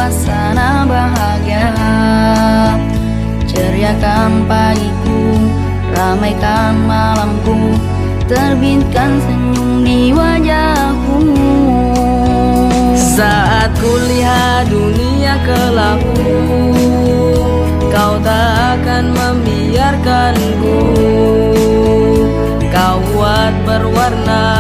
suasana bahagia. Ceriakan pagiku, ramaikan malamku, terbitkan senyum di wajahku. Saat kulihat dunia kelabu, kau tak akan membiarkanku. Kau buat berwarna,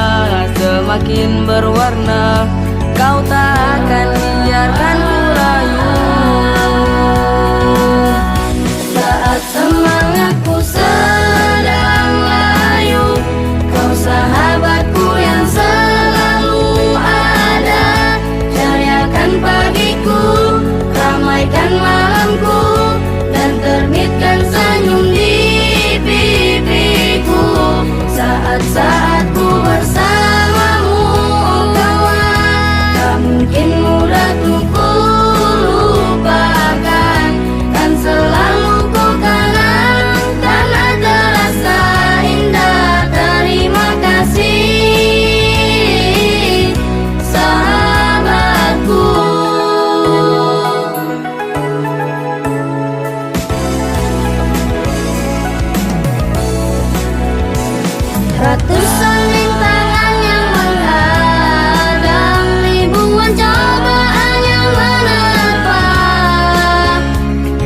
semakin berwarna, kau tak akan biarkan ku rayu. Saat semangatku sedang layu, kau sahabatku yang selalu ada. Ceriakan pagiku, ramaikan malamku, dan terbitkan senyum di pipiku. Saat-saat ku bersamamu, oh kawan, tak mungkin mudah untuk ku lupakan. Dan selalu ku kenang, karena terasa indah. Terima kasih, sahabatku. Ratusan rintangan yang menghadang, ribuan cobaan yang menerpa.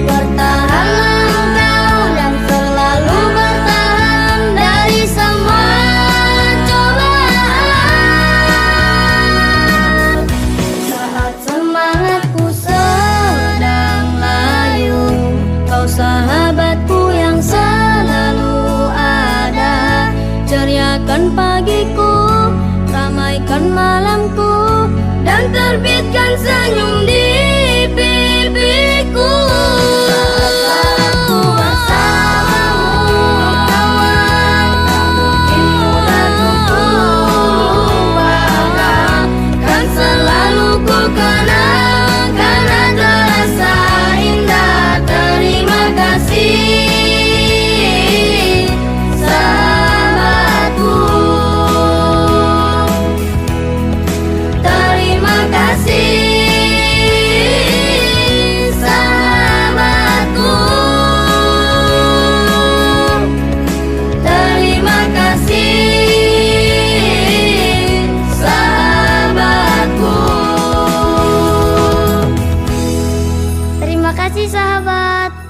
Bertahanlah engkau dan selalu bertahan dari semua cobaan. Saat semangatku sedang layu, kau sahabatku yang selalu ada. Ceriakan pagiku, ramaikan malamku, dan terbitkan senyum di pipiku. Saat ku bersamamu, kawan, tak mungkin mudah untuk lupakan. Kan selalu ku kenang, karena terasa indah. Terima kasih, sahabatku. Terima kasih, sahabatku. Terima kasih, sahabatku. Terima kasih, sahabat.